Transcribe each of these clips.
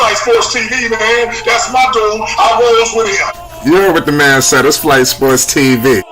Flight Sports TV, man. That's my dude. I rolls with him. You heard what the man said. It's Flight Sports TV.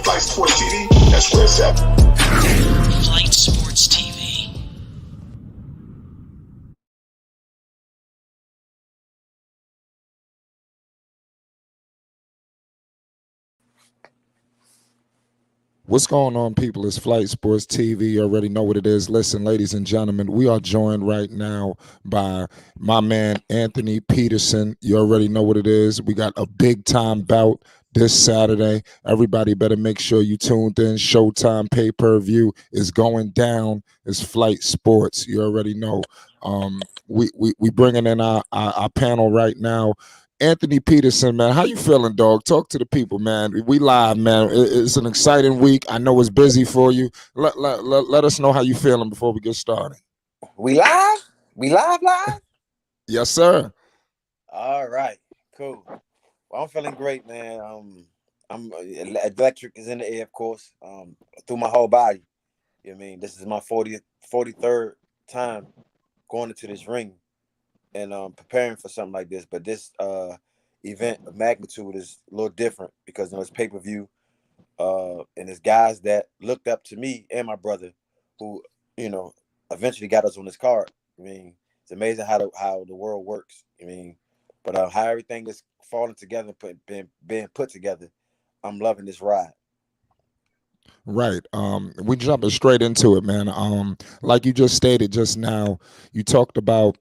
Flight Sports TV, that's where it's at. Flight Sports TV. What's going on, people? It's Flight Sports TV. You already know what it is. Listen, ladies and gentlemen, we are joined right now by my man, Anthony Peterson. You already know what it is. We got a big-time bout this Saturday. Everybody better make sure you tuned in. Showtime pay-per-view is going down. It's Flight Sports. You already know. We bringing in our panel right now. Anthony Peterson, man, how you feeling, dog? Talk to the people, man. We live, man. It's an exciting week. I know it's busy for you. Let us know how you feeling before we get started. We live? We live? Yes, sir. All right, cool. Well, I'm feeling great, man. I'm electric is in the air, of course, through my whole body. You know what I mean? This is my 43rd time going into this ring and preparing for something like this. But this event of magnitude is a little different because it's pay-per-view, and it's guys that looked up to me and my brother who, eventually got us on this card. I mean, it's amazing how the world works. I mean, but how everything is falling together and being put together, I'm loving this ride. Right. We jumping straight into it, man. Like you just stated just now, you talked about,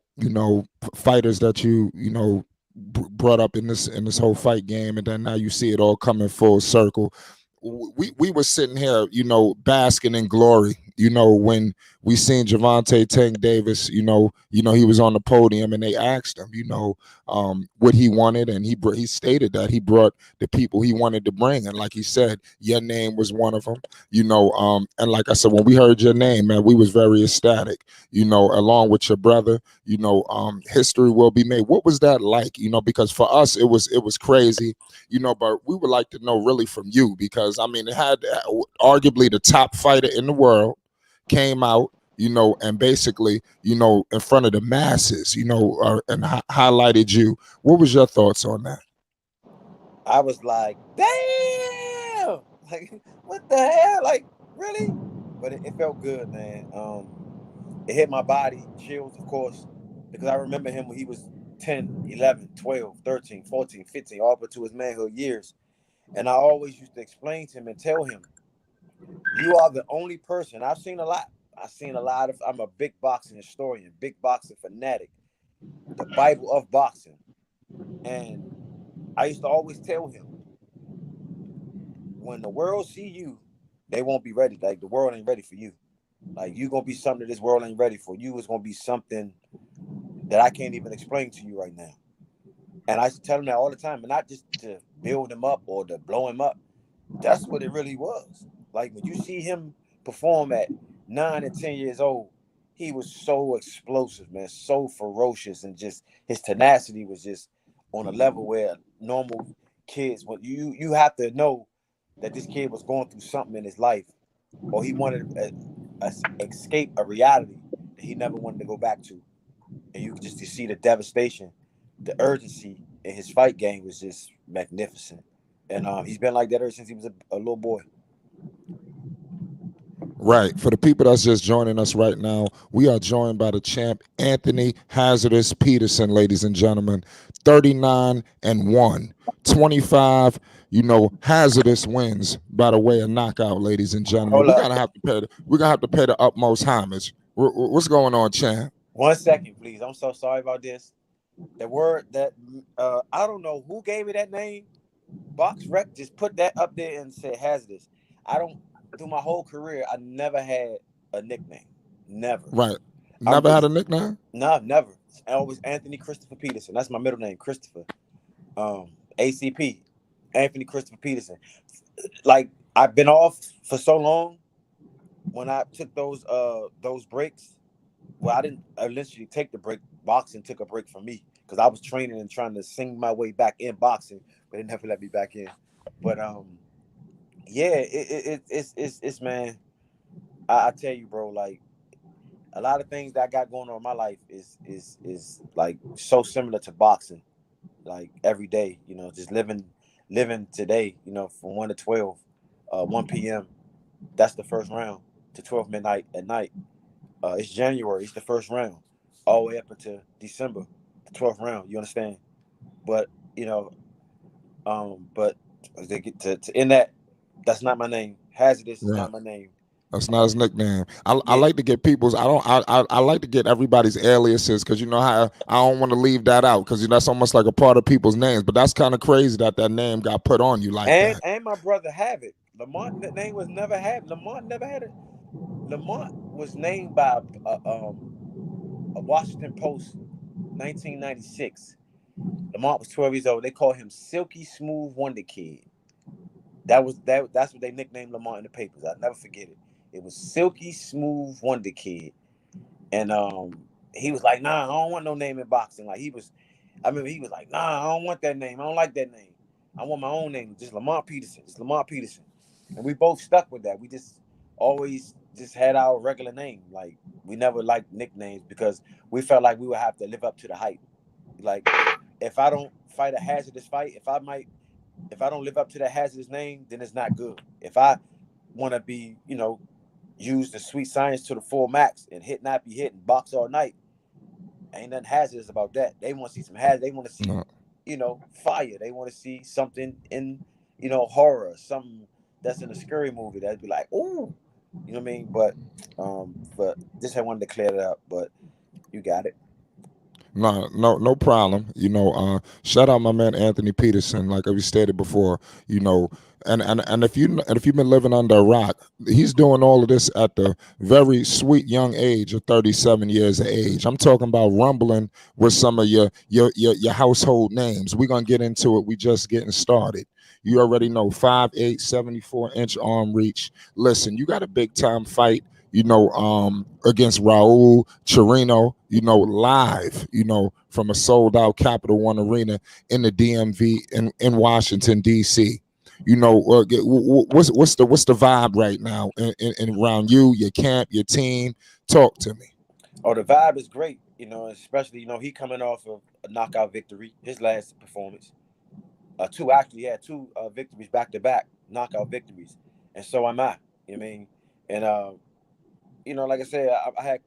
fighters that you brought up in this whole fight game, and then now you see it all coming full circle. We were sitting here, basking in glory, when we seen Gervonta Tank Davis, he was on the podium and they asked him, what he wanted, and he stated that he brought the people he wanted to bring, and like he said, your name was one of them, and like I said, when we heard your name, man, we was very ecstatic, along with your brother, history will be made. What was that like? Because for us it was crazy, but we would like to know really from you, because I mean, it had arguably the top fighter in the world came out, and basically, in front of the masses, and highlighted you. What was your thoughts on that? I was like, damn, like, what the hell? Like, really? But it felt good, man. It hit my body, chills, of course, because I remember him when he was 10, 11, 12, 13, 14, 15, all up to his manhood years. And I always used to explain to him and tell him, you are the only person. I've seen a lot. I'm a big boxing historian, big boxing fanatic, the Bible of boxing. And I used to always tell him, when the world see you, they won't be ready. Like, the world ain't ready for you. Like, you're going to be something that this world ain't ready for. You is going to be something that I can't even explain to you right now. And I used to tell him that all the time, and not just to build him up or to blow him up. That's what it really was. Like, when you see him perform at 9 and 10 years old, he was so explosive, man, so ferocious, and just his tenacity was just on a level where normal kids, when you have to know that this kid was going through something in his life, or he wanted to escape a reality that he never wanted to go back to. And you just see the devastation, the urgency in his fight game was just magnificent. And he's been like that ever since he was a little boy. Right. For the people that's just joining us right now, we are joined by the champ, Anthony Hazardous Peterson, ladies and gentlemen. 39-1, 25, Hazardous wins by the way of knockout, ladies and gentlemen. We're gonna have to pay the utmost homage. What's going on, champ? 1 second, please. I'm so sorry about this. The word that I don't know who gave it that name. Box Rec just put that up there and said hazardous. I don't through my whole career, I never had a nickname. Never. Right. I'm Never had just a nickname? no, never. It's always Anthony Christopher Peterson. That's my middle name, Christopher. ACP, Anthony Christopher Peterson. Like I've been off for so long. When I took those breaks, well, I didn't initially take the break. Boxing took a break from me because I was training and trying to sing my way back in boxing, but they never let me back in. But yeah, it's man. I tell you, bro, like a lot of things that I got going on in my life is like so similar to boxing. Like every day, just living today, from 1 to 12, 1 p.m. That's the first round to 12 midnight at night. It's January. It's the first round, all the way up until December, the 12th round. You understand? But but they get to end that. That's not my name. Hazardous is Right. not my name. That's not his nickname. I Yeah, like to get people's. I don't. I like to get everybody's aliases because you know how I don't want to leave that out because that's almost like a part of people's names. But that's kind of crazy that that name got put on you like and that. and my brother have it. Lamont name was never had. Lamont never had it. Lamont was named by a Washington Post, 1996. Lamont was 12 years old. They called him Silky Smooth Wonder Kid. That's what they nicknamed Lamont in the papers. I'll never forget it. It was Silky Smooth Wonder Kid. And he was like, nah, I don't want no name in boxing. Like I remember he was like, nah, I don't want that name. I don't like that name. I want my own name, just Lamont Peterson. Just Lamont Peterson. And we both stuck with that. We just always just had our regular name. Like we never liked nicknames because we felt like we would have to live up to the hype. Like if I don't fight a hazardous fight, if I don't live up to that hazardous name, then it's not good. If I want to be, use the sweet science to the full max and hit not be hit and box all night, ain't nothing hazardous about that. They want to see some hazard. They want to see, No. fire. They want to see something in, horror, something that's in a scary movie that'd be like, ooh, you know what I mean? But just I wanted to clear that up. But you got it. No, no problem. Shout out my man Anthony Peterson. Like we stated before, you know, and if you've been living under a rock, he's doing all of this at the very sweet young age of 37 years of age. I'm talking about rumbling with some of your household names. We're gonna get into it. We just getting started. You already know 5'8", 74-inch arm reach. Listen, you got a big time fight against Raul Chirino, live, from a sold out Capital One arena in the DMV in Washington, D.C. What's the vibe right now in around you, your camp, your team? Talk to me. Oh, the vibe is great, especially, he coming off of a knockout victory, his last performance. Two actually, yeah, two victories back to back, knockout victories. And so am I. You know what I mean? And like I said, I had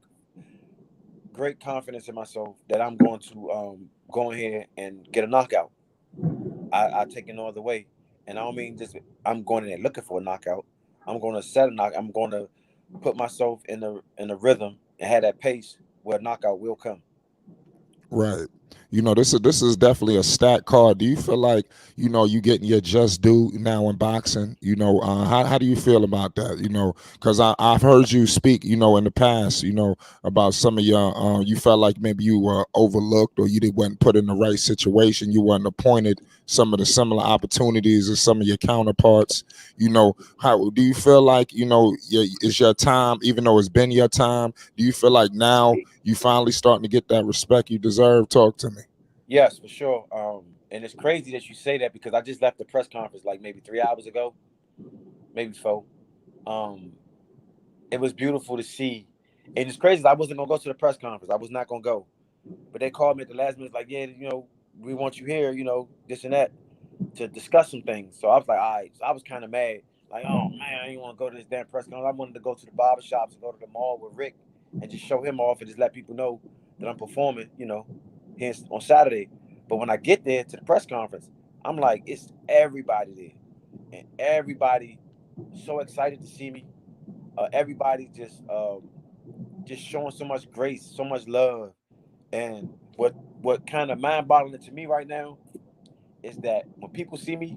great confidence in myself that I'm going to go in here and get a knockout. I take it all the way. And I don't mean just I'm going in there looking for a knockout. I'm going to set a knock. I'm going to put myself in the rhythm and have that pace where a knockout will come. Right. This is definitely a stat card. Do you feel like you getting your just due now in boxing? How do you feel about that? Because I've heard you speak in the past about some of your you felt like maybe you were overlooked or you didn't wasn't put in the right situation. You weren't appointed some of the similar opportunities as some of your counterparts. How do you feel like is your time, even though it's been your time? Do you feel like now you finally starting to get that respect you deserve? Talk to me. Yes, for sure. And it's crazy that you say that because I just left the press conference like maybe 3 hours ago, maybe four. Um, it was beautiful to see, and it's crazy. I wasn't gonna go to the press conference. I was not gonna go, but they called me at the last minute, like, yeah, we want you here, this and that, to discuss some things. So I was like, all right. So I was kind of mad, like, oh man, I didn't want to go to this damn press conference. I wanted to go to the barber shops and go to the mall with Rick and just show him off and just let people know that I'm performing, here on Saturday. But when I get there to the press conference, I'm like, it's everybody there, and everybody so excited to see me. Everybody just showing so much grace, so much love, And what kind of mind-boggling to me right now is that when people see me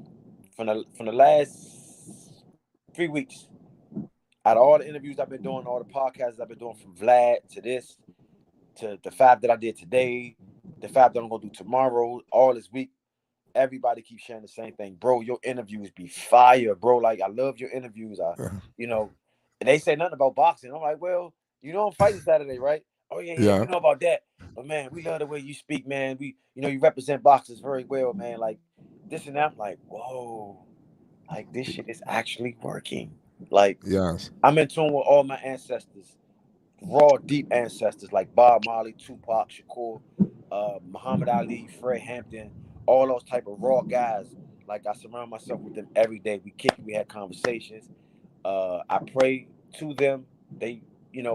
from the last 3 weeks, out of all the interviews I've been doing, all the podcasts I've been doing, from Vlad to this, to the 5 that I did today, the 5 that I'm gonna do tomorrow, all this week, everybody keeps sharing the same thing. Bro, your interviews be fire, bro. Like, I love your interviews. And they say nothing about boxing. I'm like, well, I'm fighting Saturday, right? Oh, yeah, Yeah. we know about that. But man, we love the way you speak, man. You represent boxers very well, man. Like, this and that. I'm like, whoa, like, this shit is actually working. Like, Yes. I'm in tune with all my ancestors, raw, deep ancestors like Bob Marley, Tupac Shakur, Muhammad Ali, Fred Hampton, all those type of raw guys. Like, I surround myself with them every day. We kick, we had conversations. I pray to them. They,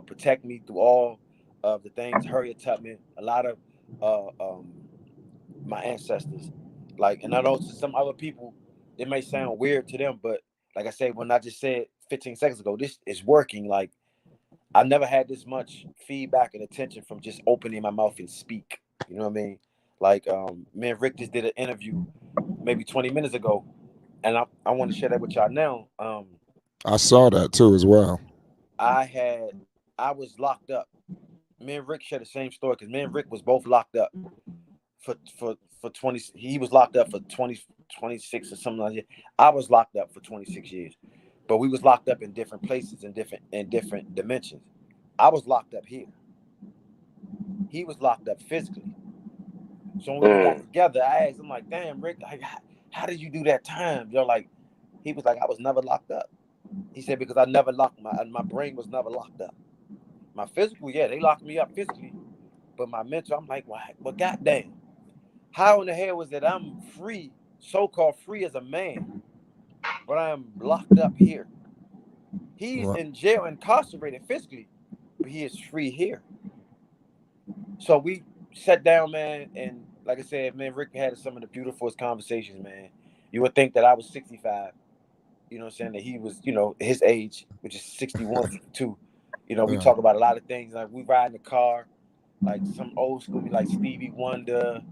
protect me through all of the things. Harriet Tubman, a lot of my ancestors. Like, and I know to some other people, it may sound weird to them, but like I said, when I just said 15 seconds ago, this is working. Like, I never had this much feedback and attention from just opening my mouth and speak. You know what I mean? Like, me and Rick just did an interview maybe 20 minutes ago, and I want to share that with y'all now. I saw that too as well. I was locked up. Me and Rick share the same story because me and Rick was both locked up for 20. He was locked up for 20, 26 or something like that. I was locked up for 26 years, but we was locked up in different places in different dimensions. I was locked up here. He was locked up physically. So when we got together, I asked him, like, damn, Rick, like, how did you do that time? Like, he was like, I was never locked up. He said, because I never locked my brain was never locked up. My physical, yeah, they locked me up physically, but my mental, I'm like, well, goddamn, how in the hell was it I'm free, so-called free as a man, but I'm locked up here? He's Right. in jail, incarcerated physically, but he is free here. So we sat down, man, and like I said, man, Rick had some of the beautifulest conversations, man. You would think that I was 65, you know what I'm saying, that he was, his age, which is 61, 62. We Yeah. talk about a lot of things. Like, we ride in the car, like some old school, like Stevie Wonder,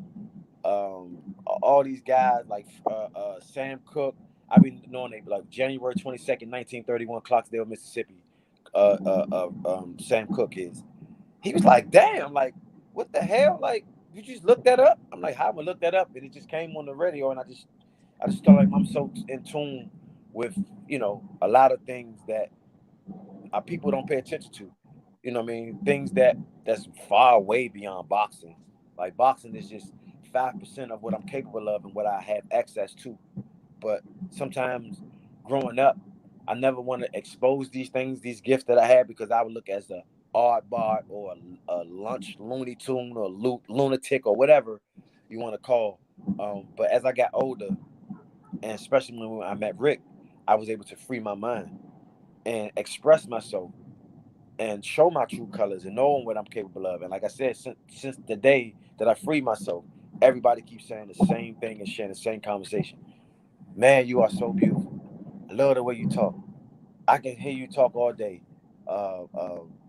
all these guys, like Sam Cooke. I've been knowing they like January 22nd, 1931, Clarksdale, Mississippi. Sam Cooke is. He was like, damn, like, what the hell? Like, you just look that up? I'm like, how am I look that up? And it just came on the radio, and I just felt like I'm so in tune with, a lot of things that people don't pay attention to. You know what I mean? Things that's far way beyond boxing. Like, boxing is just 5% of what I'm capable of and what I have access to. But sometimes growing up, I never want to expose these things, these gifts that I had, because I would look as a oddball or a lunch Looney Tune or lunatic or whatever you want to call. But as I got older, and especially when I met Rick, I was able to free my mind and express myself and show my true colors and knowing what I'm capable of. And like I said, since the day that I freed myself, everybody keeps saying the same thing and sharing the same conversation. Man, you are so beautiful. I love the way you talk. I can hear you talk all day.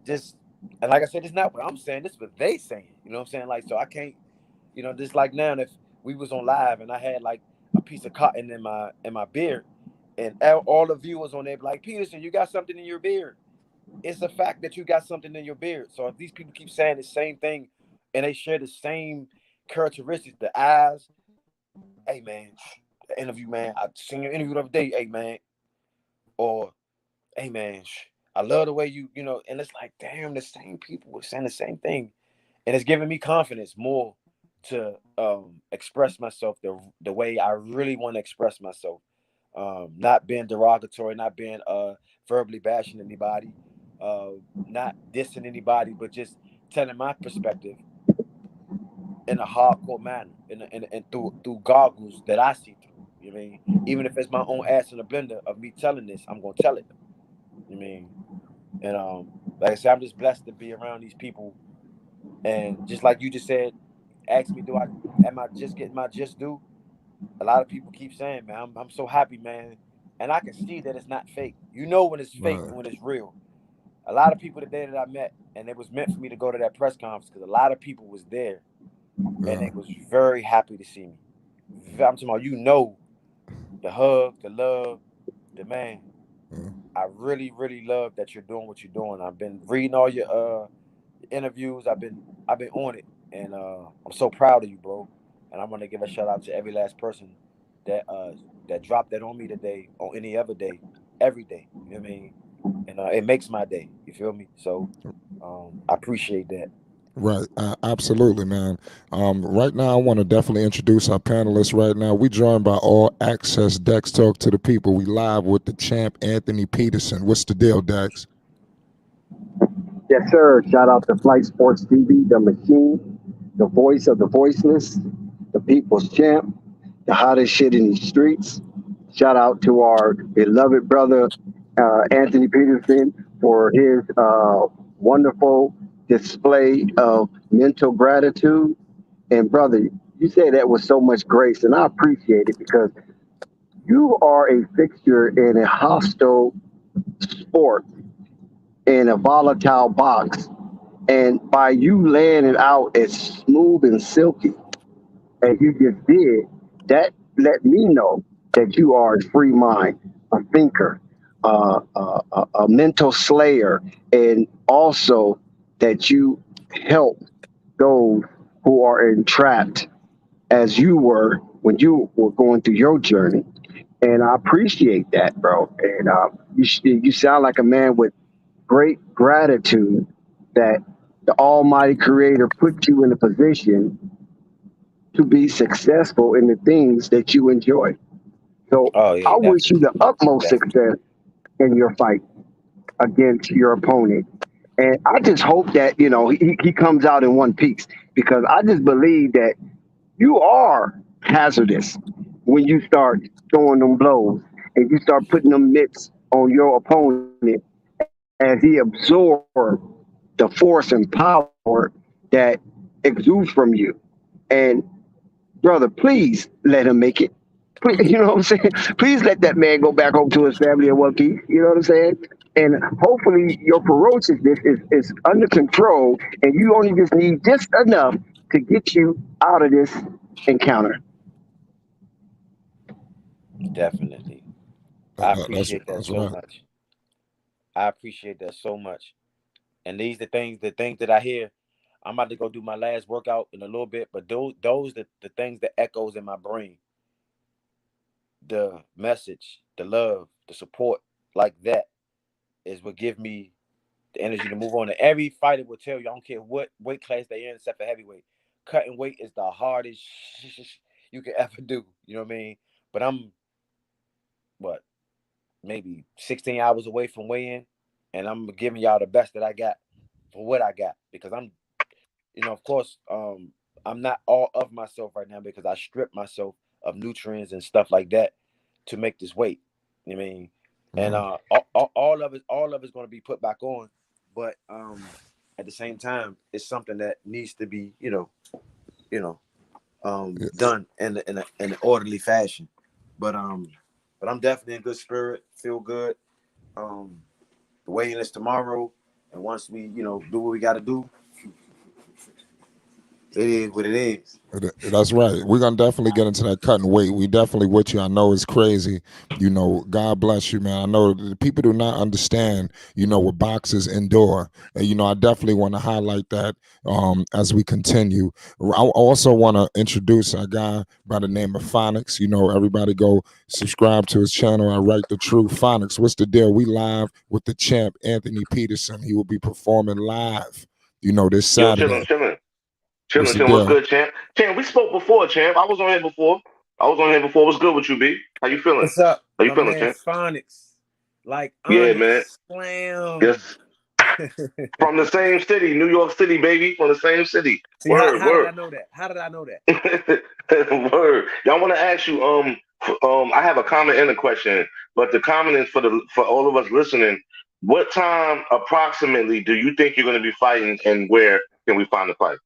Just and like I said, it's not what I'm saying. This is what they saying. You know what I'm saying? Like, so I can't. Just like now, if we was on live and I had like a piece of cotton in my beard, and all the viewers on there be like, Peterson, you got something in your beard. It's a fact that you got something in your beard. So if these people keep saying the same thing and they share the same characteristics, the eyes, hey man, the interview, man, I seen your interview the other day, hey man, or hey man, I love the way and it's like, damn, the same people were saying the same thing, and it's giving me confidence more to express myself the way I really want to express myself, not being derogatory, not being verbally bashing anybody, not dissing anybody, but just telling my perspective in a hardcore manner, and through goggles that I see through. You know what I mean? Even if it's my own ass in a blender of me telling this, I'm gonna tell it. You know what I mean? And like I said, I'm just blessed to be around these people. And just like you just said, ask me, am I just getting my just due? A lot of people keep saying, man, I'm so happy, man. And I can see that it's not fake. You know when it's fake Right. and when it's real. a lot of people today that I met, and it was meant for me to go to that press conference because a lot of people was there, and they was very happy to see me. I'm talking about, the hug, the love, the man. I really, really love that you're doing what you're doing. I've been reading all your interviews. I've been on it, and I'm so proud of you, bro. And I want to give a shout out to every last person that dropped that on me today, on any other day, every day. You know what I mean? And it makes my day. You feel me? So I appreciate that. Right, absolutely, man. Right now, I want to definitely introduce our panelists. Right now, we joined by All Access Dex Talk to the People. We live with the champ Anthony Peterson. What's the deal, Dex? Yes, sir. Shout out to Flight Sports TV, the machine, the voice of the voiceless, the people's champ, the hottest shit in these streets. Shout out to our beloved brother, Anthony Peterson, for his wonderful display of mental gratitude. And, brother, you say that with so much grace, and I appreciate it because you are a fixture in a hostile sport, in a volatile box. And by you laying it out as smooth and silky as you just did, that let me know that you are a free mind, a thinker, a mental slayer, and also that you help those who are entrapped as you were when you were going through your journey. And I appreciate that, bro. And you sound like a man with great gratitude that the Almighty Creator put you in a position to be successful in the things that you enjoy. So Oh yeah, I wish you definitely, the utmost definitely. success in your fight against your opponent. And I just hope that, he comes out in one piece because I just believe that you are hazardous when you start throwing them blows and you start putting them mitts on your opponent as he absorbs the force and power that exudes from you. And brother, please let him make it. Please, you know what I'm saying? Please let that man go back home to his family in one piece. You know what I'm saying? And hopefully your ferociousness is under control and you only just need just enough to get you out of this encounter. Definitely. I appreciate that That's so right. much. I appreciate that so much. And these the things that I hear. I'm about to go do my last workout in a little bit, but those the things that echoes in my brain, the message, the love, the support, like that is what give me the energy to move on. And every fighter will tell you, I don't care what weight class they in, except for heavyweight. Cutting weight is the hardest you can ever do. You know what I mean? But I'm what, maybe 16 hours away from weighing, and I'm giving y'all the best that I got for what I got because I'm, of course, I'm not all of myself right now because I stripped myself of nutrients and stuff like that to make this weight. You know what I mean? And all of it's going to be put back on, but at the same time, it's something that needs to be, you know, Yeah, done in an orderly fashion. But I'm definitely in good spirit, feel good. Um, the weigh-in is tomorrow, and once we, do what we got to do, it is what it is. That's right. We're gonna definitely get into that cutting weight. We definitely with you. I know it's crazy. God bless you, man. I know the people do not understand, what boxers endure. And I definitely want to highlight that as we continue. I also want to introduce a guy by the name of Phonics. Everybody go subscribe to his channel. I write the truth. Phonics, what's the deal? We live with the champ Anthony Peterson. He will be performing live, this Yo, Saturday. chillin', chillin'. What's Chillin', the chillin'. What's deal? good, champ? Champ, we spoke before, champ. I was on here before. What's good with you, B? How you feeling? What's up, How you my feeling, man? champ? Phonics, like Yeah, man. Onyx, slam. Yes. From the same city, New York City, baby. From the same city. See, Word, how did word. I know that? How did I know that? Word. Y'all want to ask you, I have a comment and a question, but the comment is for all of us listening. What time approximately do you think you're going to be fighting, and where can we find the fight?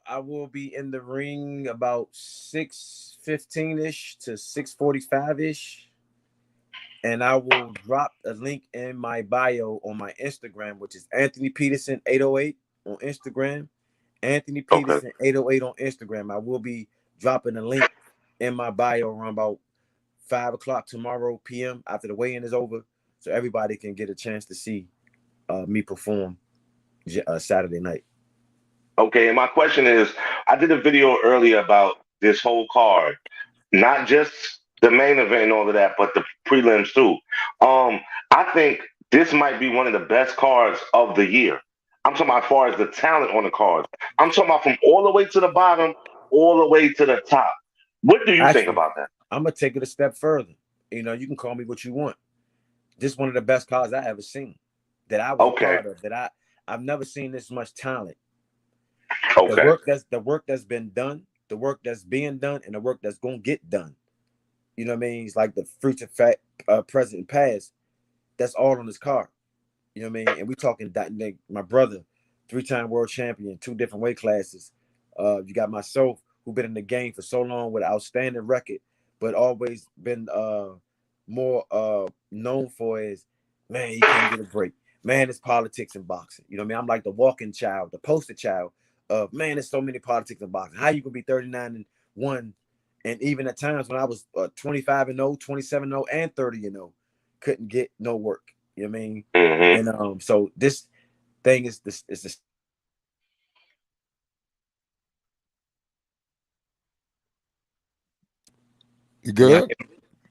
I will be in the ring about 6:15 ish to 6:45 ish. And I will drop a link in my bio on my Instagram, which is Anthony Peterson 808 on Instagram. Anthony Okay. Peterson 808 on Instagram. I will be dropping a link in my bio around about 5 o'clock tomorrow p.m. after the weigh-in is over, so everybody can get a chance to see me perform Saturday night. Okay, and my question is, I did a video earlier about this whole card, not just the main event and all of that, but the prelims too. I think this might be one of the best cards of the year. I'm talking about as far as the talent on the cards. I'm talking about from all the way to the bottom, all the way to the top. What do you think Actually, about that? I'm gonna take it a step further. You can call me what you want. This is one of the best cards I ever seen. That I was a Okay, part of. I've never seen this much talent. The okay, work that's been done, the work that's being done, and the work that's gonna get done. You know what I mean? It's like the future, fact, present, and past. That's all on this card. You know what I mean? And we talking that my brother, 3-time world champion, 2 different weight classes. You got myself, who been in the game for so long with an outstanding record, but always been more known for is, man, he can't get a break. Man, it's politics in boxing. You know what I mean? I'm like the walking child, the poster child of, man, there's so many politics in boxing. How you gonna be 39-1? And even at times when I was 25-0, 27-0, and 30-0, couldn't get no work. You know what I mean? hmm And so this thing is this. You Can y'all good? hear me?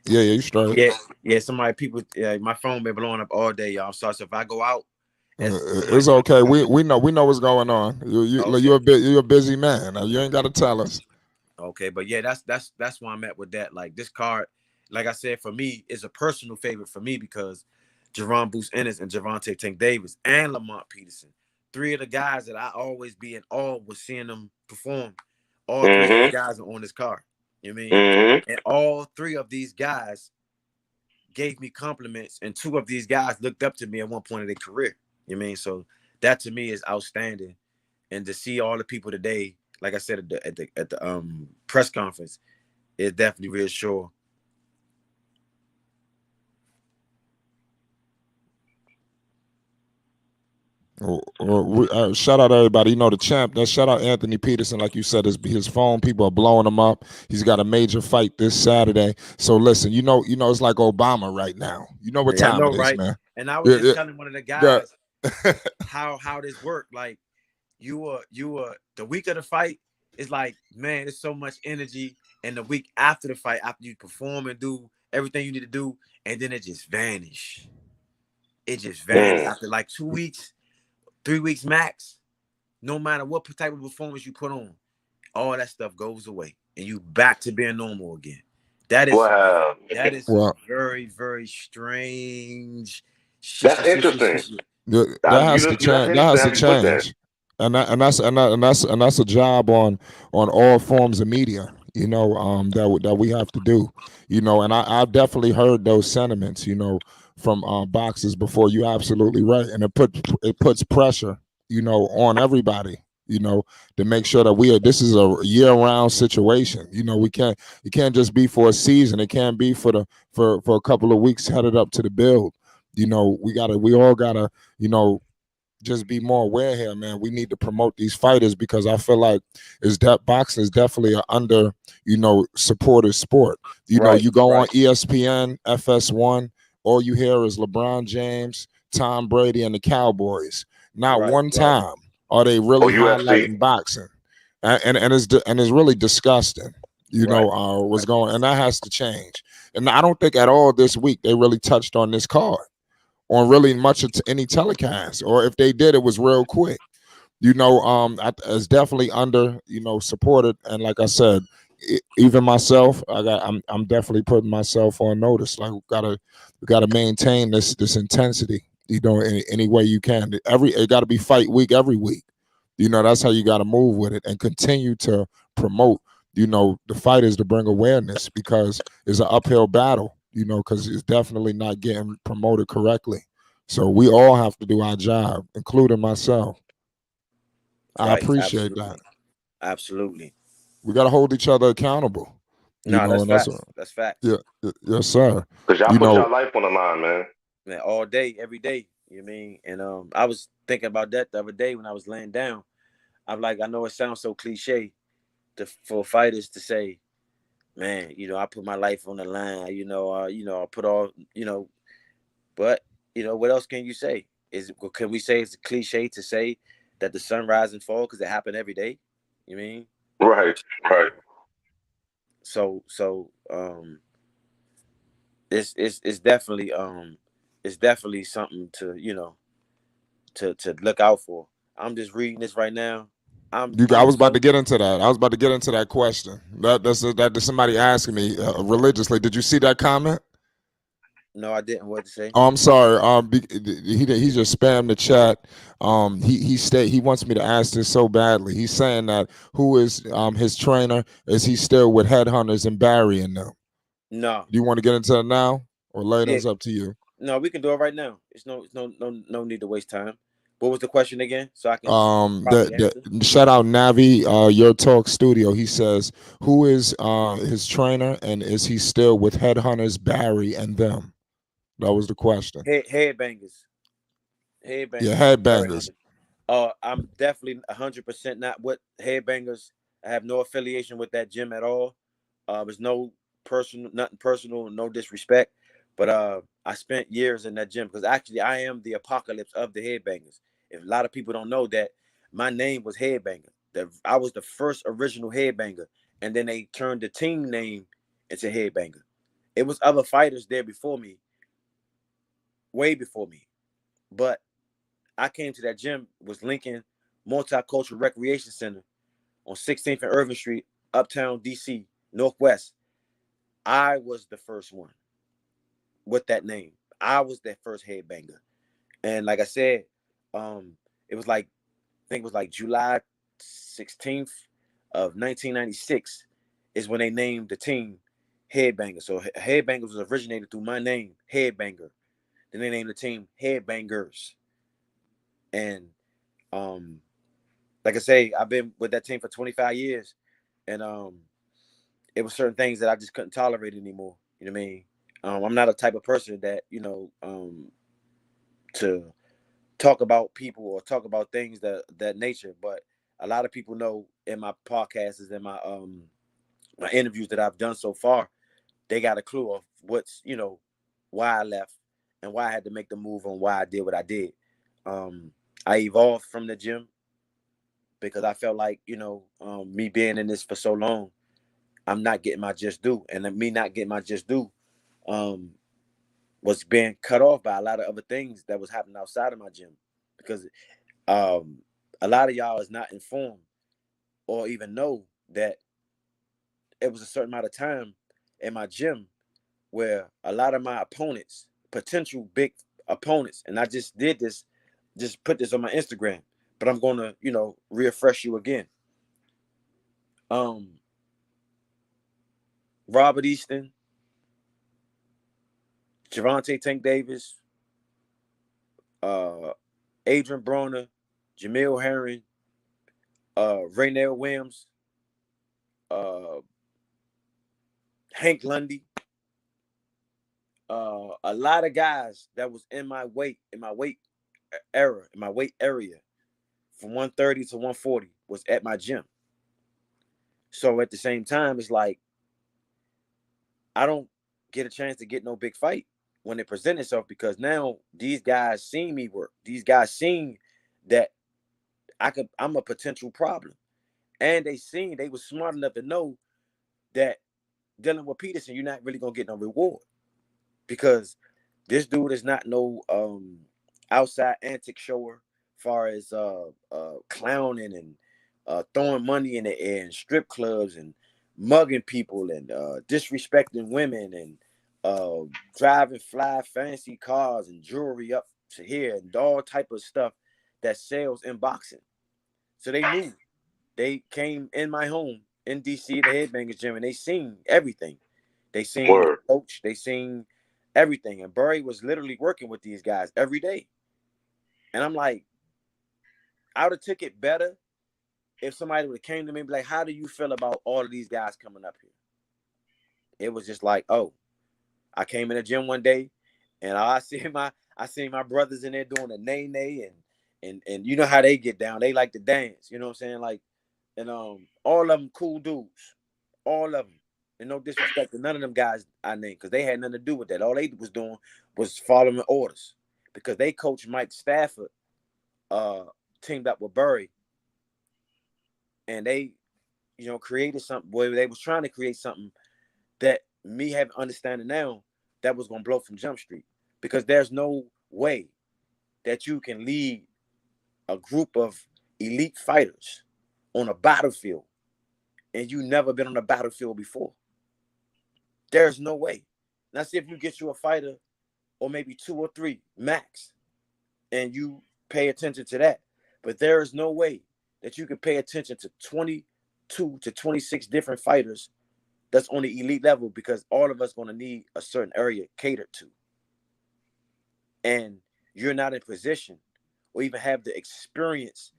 Yeah, yeah, you straight. Yeah. People. Yeah, my phone been blowing up all day, y'all. So if I go out, somebody It's might okay. be on. We know what's going on. Okay. You're a busy man. You ain't got to tell us. Okay, but yeah, that's where I'm at with that. Like this card, like I said, for me, is a personal favorite for me because Jerron Boost Ennis and Gervonta Tank Davis and Lamont Peterson, 3 of the guys that I always be in awe with seeing them perform. All 3 of these hmm guys are on this card. You know what I mean? hmm And all 3 of these guys gave me compliments, and 2 of these guys looked up to me at one point in their career. You know what I mean? So that to me is outstanding. And to see all the people today, like I said at the press conference, is definitely reassuring. Shout out everybody. You know the champ. That shout out Anthony Peterson. Like you said, his phone. People are blowing him up. He's got a major fight this Saturday. So listen, it's like Obama right now. You know what Yeah, I time know, it is, right? man. And I was Yeah, just telling one of the yeah, guys how this worked. Like you were the week of the fight is like, man, there's so much energy. And the week after the fight, after you perform and do everything you need to do, and then it just vanish. It just vanished mm. after like 2 weeks, 3 weeks max. No matter what type of performance you put on, all that stuff goes away, and you back to being normal again. That is Wow, that is well, very, very strange. that's interesting. that You has to just that's change. That interesting has how to you put that. change, and that's a job on all forms of media. That we have to do. And I've definitely heard those sentiments. From boxers before. You're absolutely right, and it puts pressure. On everybody. To make sure that this is a year-round situation. It can't just be for a season. It can't be for a couple of weeks headed up to the build. We all gotta, just be more aware here, man. We need to promote these fighters because I feel like boxing is definitely an under, supported sport. Right, You go on right, ESPN, FS1, all you hear is LeBron James, Tom Brady, and the Cowboys. Not right, one right, time are they Or really UFC. highlighting boxing, and it's really disgusting. right, What's right, going, and that has to change. And I don't think at all this week they really touched on this card on really much of any telecast, or if they did, it was real quick. It's definitely under, supported, and like I said, even myself, I'm definitely putting myself on notice. Like we gotta maintain this intensity, any way you can. It got to be fight week every week. That's how you got to move with it and continue to promote. The fighters to bring awareness because it's an uphill battle. Because it's definitely not getting promoted correctly. So we all have to do our job, including myself. I right. appreciate that. Absolutely, absolutely. We got to hold each other accountable. You No, know, that's and that's facts. That's facts. yes, sir. Cause y'all You put know, y'all life on the line, man. Man, all day, every day. You know what I mean? And I was thinking about that the other day when I was laying down. I'm like, I know it sounds so cliche for fighters to say, man, I put my life on the line. I put all, but what else can you say? Can we say it's a cliche to say that the sun rise and fall because it happened every day? You mean? Right, right. So it's definitely it's definitely something to to look out for. I'm just reading this right now. I I'm was about so to get into that. I was about to get into that question. That's somebody asking me religiously. Did you see that comment? no, I didn't. What to say? Oh, I'm sorry. He just spammed the chat. He wants me to ask this so badly. He's saying that who is his trainer? Is he still with headhunters and Barry and them? No. Do you want to get into it now or later? Yeah. It's up to you. No, we can do it right now. It's no need to waste time. What was the question again? So I can properly answer. Shout out Navi, your talk studio. He says, who is his trainer and is he still with headhunters Barry and them? That was the question. Headbangers. Yeah, Headbangers. Barry headbangers. Hunter. I'm definitely 100% not with Headbangers. I have no affiliation with that gym at all. There's no nothing personal, no disrespect. But I spent years in that gym because actually I am the apocalypse of the Headbangers. If a lot of people don't know that, my name was Headbanger. I was the first original Headbanger, and then they turned the team name into Headbanger. It was other fighters there before me, way before me, but I came to that gym, was Lincoln Multicultural Recreation Center on 16th and Irving Street, Uptown, DC, Northwest. I was the first one with that name. I was that first headbanger. And like I said, it was like, I think it was like July 16th of 1996 is when they named the team Headbanger. So Headbangers was originated through my name, Headbanger. Then they named the team Headbangers. And um, like I say, I've been with that team for 25 years, and it was certain things that I just couldn't tolerate anymore. You know what I mean? I'm not a type of person that to talk about people or talk about things that nature. But a lot of people know in my podcasts and my interviews that I've done so far, they got a clue of what's why I left and why I had to make the move on why I did what I did. I evolved from the gym because I felt like me being in this for so long, I'm not getting my just due, and me not getting my just due um, was being cut off by a lot of other things that was happening outside of my gym because um, a lot of y'all is not informed or even know that it was a certain amount of time in my gym where a lot of my opponents, potential big opponents, and I just did this, just put this on my Instagram, but I'm gonna refresh you again. Um, Robert Easton, Gervonta Tank Davis, uh, Adrian Broner, Jamil Herring, Raynell Williams, uh, Hank Lundy, a lot of guys that was in my weight era, in my weight area, from 130 to 140 was at my gym. So at the same time, it's like I don't get a chance to get no big fight when it presents itself because now these guys seen me work. These guys seen that I'm a potential problem. And they was smart enough to know that dealing with Peterson, you're not really gonna get no reward because this dude is not no outside antic shower, far as clowning and throwing money in the air and strip clubs and mugging people and disrespecting women and driving fly fancy cars and jewelry up to here and all type of stuff that sells in boxing. So they knew. They came in my home in DC, the Headbangers Gym, and they seen everything. They seen the Word. coach, they seen everything. And Burry was literally working with these guys every day. And I'm like, I would have took it better if somebody would have came to me and be like, how do you feel about all of these guys coming up here? it was just like, oh, I came in the gym one day and I seen my brothers in there doing the nay and you know how they get down. They like to dance, you know what I'm saying? Like, and all of them cool dudes. All of them. And no disrespect to none of them guys I named, because they had nothing to do with that. All they was doing was following orders. Because they coach Mike Stafford teamed up with Burry. And they, created something where they was trying to create something that me having understanding now that was gonna blow from Jump Street. Because there's no way that you can lead a group of elite fighters on a battlefield and you never been on a battlefield before. There's no way. Now see if you get you a fighter or maybe 2 or 3 max and you pay attention to that. But there is no way that you can pay attention to 22 to 26 different fighters that's on the elite level, because all of us going to need a certain area catered to. And you're not in position or even have the experience,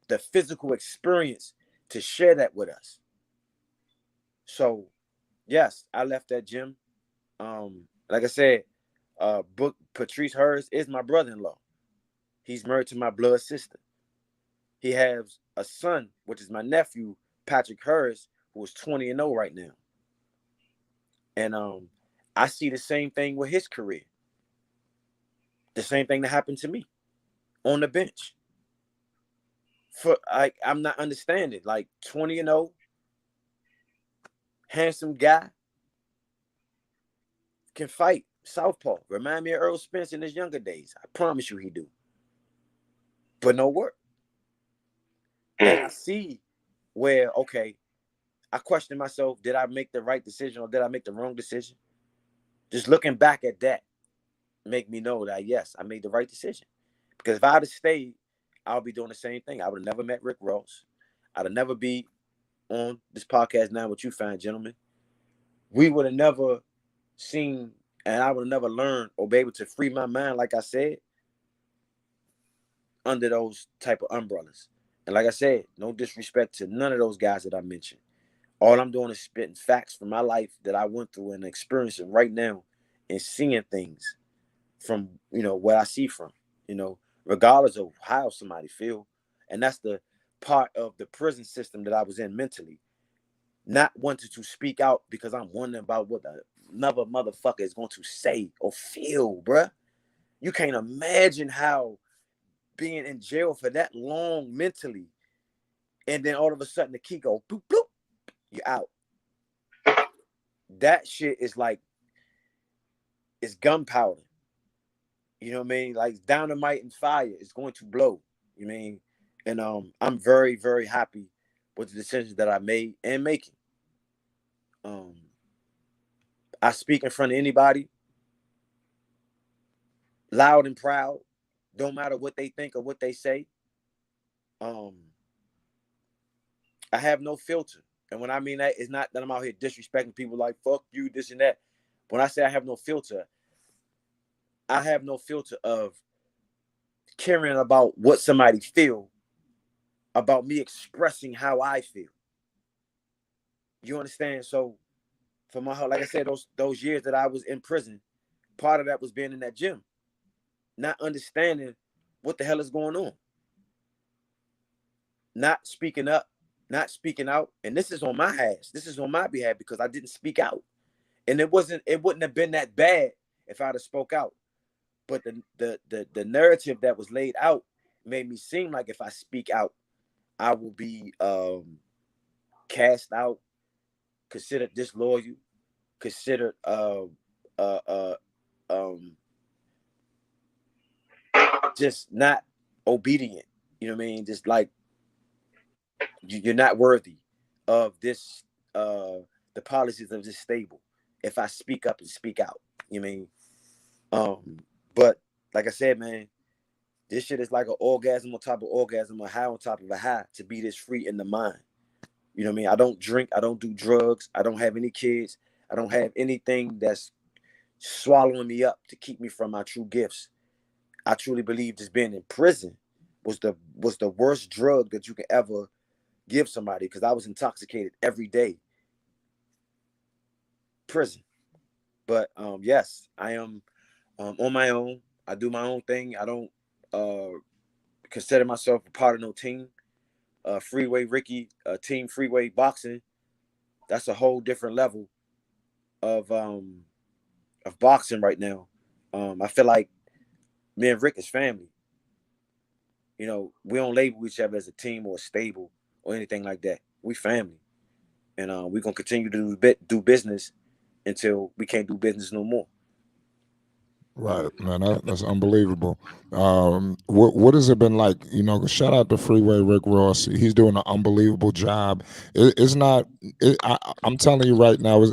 the physical experience to share that with us. So, yes, I left that gym. Like I said, Patrice Hurst is my brother-in-law. He's married to my blood sister. He has a son, which is my nephew, Patrick Hurst, who is 20-0 right now. And I see the same thing with his career. The same thing that happened to me on the bench. I'm not understanding. Like 20-0, handsome guy, can fight southpaw. Remind me of Earl Spence in his younger days. I promise you he do. But no work. And I see where, okay, I question myself, did I make the right decision or did I make the wrong decision? Just looking back at that make me know that, yes, I made the right decision. Because if I had stayed, I'll be doing the same thing. I would have never met Rick Ross. I'd have never be on this podcast now with you fine gentlemen. We would have never seen, and I would have never learned or be able to free my mind, like I said, under those type of umbrellas. And like I said, no disrespect to none of those guys that I mentioned. All I'm doing is spitting facts from my life that I went through and experiencing right now and seeing things from, what I see from, regardless of how somebody feel. And that's the part of the prison system that I was in mentally. Not wanting to speak out because I'm wondering about what another motherfucker is going to say or feel, bruh. You can't imagine how being in jail for that long mentally, and then all of a sudden the key go bloop, bloop, you're out. That shit is like, it's gunpowder. You know what I mean? Like dynamite and fire is going to blow. You know what I mean? And I'm very, very happy with the decisions that I made and making. I speak in front of anybody, loud and proud. Don't matter what they think or what they say. I have no filter. And when I mean that, it's not that I'm out here disrespecting people like, fuck you, this and that. When I say I have no filter, I have no filter of caring about what somebody feel about me expressing how I feel. You understand? So for my heart, like I said, those years that I was in prison, part of that was being in that gym, not understanding what the hell is going on, not speaking up, not speaking out. And this is on my ass. This is on my behalf because I didn't speak out. And it wouldn't have been that bad if I'd have spoke out. But the narrative that was laid out made me seem like if I speak out, I will be cast out, considered disloyal, considered just not obedient. You know what I mean? Just like you're not worthy of this, the policies of this stable. If I speak up and speak out, you know what I mean? But like I said, man, this shit is like an orgasm on top of orgasm, a high on top of a high to be this free in the mind. You know what I mean? I don't drink. I don't do drugs. I don't have any kids. I don't have anything that's swallowing me up to keep me from my true gifts. I truly believe just being in prison was the worst drug that you can ever give somebody, because I was intoxicated every day. prison. But yes, I am on my own. I do my own thing. I don't consider myself a part of no team. Freeway Ricky, Team Freeway Boxing. That's a whole different level of boxing right now. I feel like me and Rick is family. You know, we don't label each other as a team or a stable or anything like that. We family, and we're gonna continue to do business until we can't do business no more. Right, man, that's unbelievable. What has it been like? You know, shout out to Freeway Rick Ross. He's doing an unbelievable job. It's not. I'm telling you right now,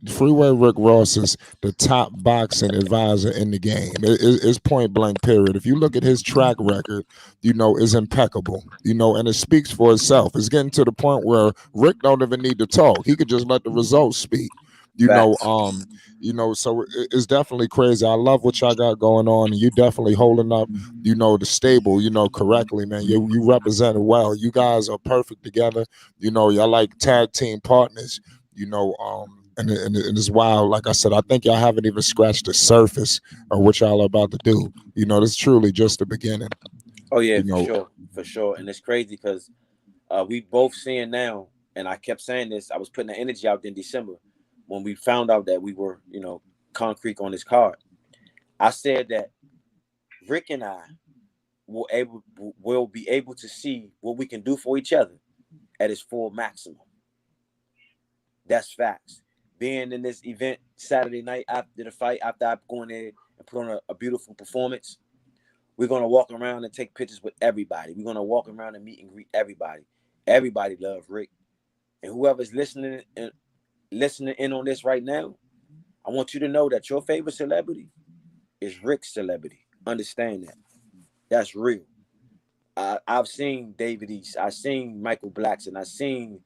Freeway Rick Ross is the top boxing advisor in the game. It's point blank. Period. If you look at his track record, you know, is impeccable. You know, and it speaks for itself. It's getting to the point where Rick don't even need to talk. He could just let the results speak. You know, Facts. so it's definitely crazy. I love what y'all got going on, and you definitely holding up, you know, the stable, you know, correctly, man. You represent it well. You guys are perfect together. You know, y'all like tag team partners. You know, and it's wild. Like I said, I think y'all haven't even scratched the surface of what y'all are about to do. You know, this is truly just the beginning. Oh yeah, You for know, sure, for sure. And it's crazy because we both seeing now, and I kept saying this. I was putting the energy out in December when we found out that we were, you know, concrete on this card. I said that Rick and I will be able to see what we can do for each other at its full maximum. That's facts. Being in this event Saturday night after the fight, after I go in there and put on a beautiful performance, we're gonna walk around and take pictures with everybody. We're gonna walk around and meet and greet everybody. Everybody love Rick, and whoever's listening in on this right now, I want you to know that your favorite celebrity is Rick's celebrity. Understand that. That's real. I've seen David East. I've seen Michael Blackson. I've seen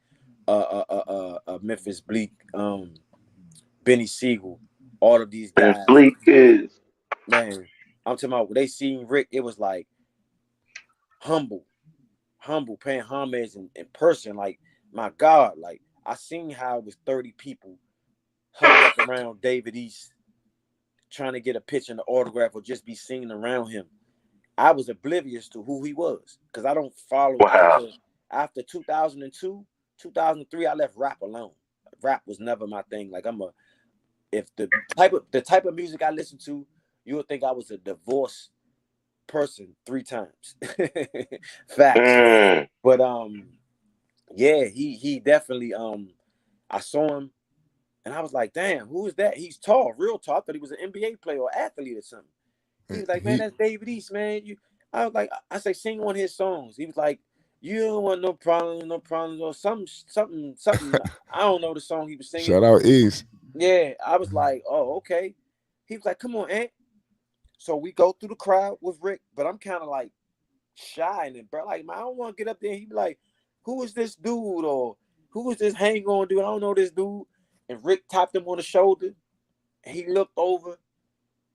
Memphis Bleak, Benny Siegel, all of these And guys. Bleak is Man, I'm talking about when they seen Rick, it was like humble, paying homage in person. Like, my God, like I seen how it was 30 people huddled up around David East trying to get a picture and an autograph or just be seen around him. I was oblivious to who he was because I don't follow wow. after 2002, 2003. I left rap alone. Rap was never my thing. Like if the type of music I listen to, you would think I was a divorced person 3 times. Facts. Mm. But yeah, he definitely I saw him and I was like, damn, who is that? He's tall, real tall. I thought he was an NBA player or athlete or something. He was like, man, he that's David East, man. I was like, I say, sing one of his songs. He was like, you don't want no problems, or something. I don't know the song he was singing. shout out East. Yeah, I was like, oh, okay. He was like, come on, Ant. So we go through the crowd with Rick, but I'm kind of like shy and bro, like, man, I don't want to get up there. He be like, who is this dude? Or who is this hang on dude? I don't know this dude. And Rick tapped him on the shoulder. And he looked over.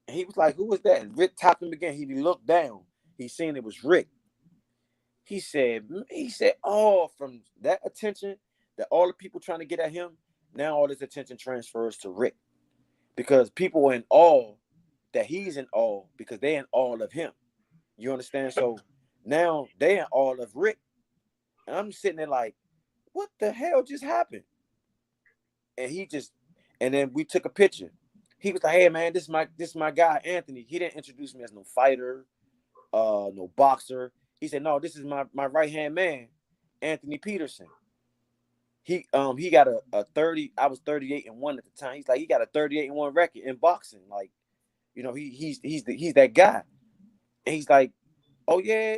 And he was like, who was that? And Rick tapped him again. He looked down. He seen it was Rick. He said, oh, from that attention that all the people trying to get at him, now all this attention transfers to Rick. Because people are in awe that he's in awe because they in awe of him. You understand? So now they in awe of Rick. And I'm sitting there like, what the hell just happened? And then we took a picture. He was like, hey man, this is my guy, Anthony. He didn't introduce me as no fighter, no boxer. He said, no, this is my right-hand man, Anthony Peterson. He got a 30. I was 38-1 at the time. He's like, he got a 38-1 record in boxing. Like, you know, he's that guy. And he's like, oh yeah,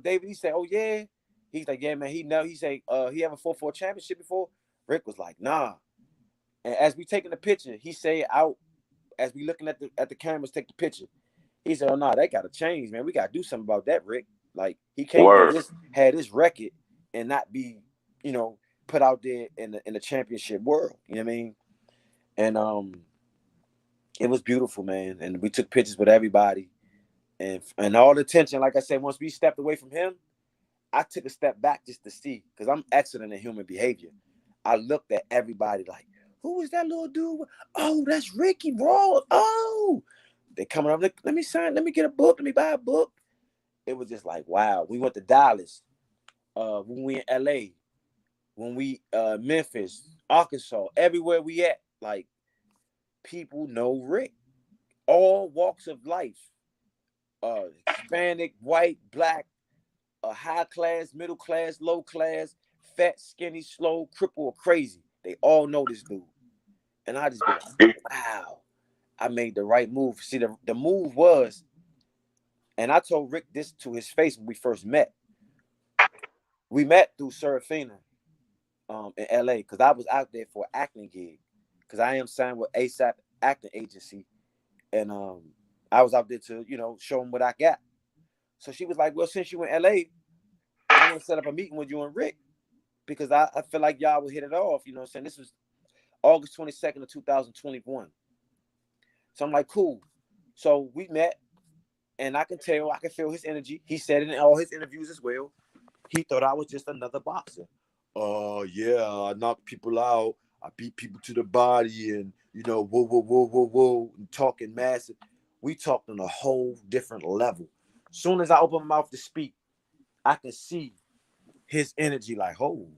David. He said, oh yeah. He's like, yeah, man. He said, he ever fought for a championship before? Rick was like, nah. And as we taking the picture, he said out as we looking at the cameras, take the picture. He said, oh nah, that gotta change, man. We gotta do something about that, Rick. Like, he can't be Word. just had his record and not be, you know, put out there in the championship world. You know what I mean? And it was beautiful, man. And we took pictures with everybody. And all the tension, like I said, once we stepped away from him, I took a step back just to see, because I'm excellent in human behavior. I looked at everybody like, Who is that little dude? Oh, that's Ricky Ross. Oh, they coming up. Let me sign. Let me get a book. Let me buy a book. It was just like, wow. We went to Dallas. When we in LA, when we Memphis, Arkansas, everywhere we at, like people know Rick. All walks of life. Hispanic, white, black, high class, middle class, low class, fat, skinny, slow, cripple, or crazy. They all know this dude. And I just be like, wow, I made the right move. See, the move was, and I told Rick this to his face when we first met. We met through Serafina in LA because I was out there for an acting gig because I am signed with ASAP acting agency. And I was out there to, show him what I got. So she was like, well, since you in LA, I want to set up a meeting with you and Rick because I feel like y'all would hit it off. You know what I'm saying? This was August 22nd of 2021. So I'm like, cool. So we met and I can feel his energy. He said it in all his interviews as well. He thought I was just another boxer. Oh, yeah, I knock people out. I beat people to the body and, whoa, and talking massive. We talked on a whole different level. Soon as I open my mouth to speak, I can see his energy like, oh,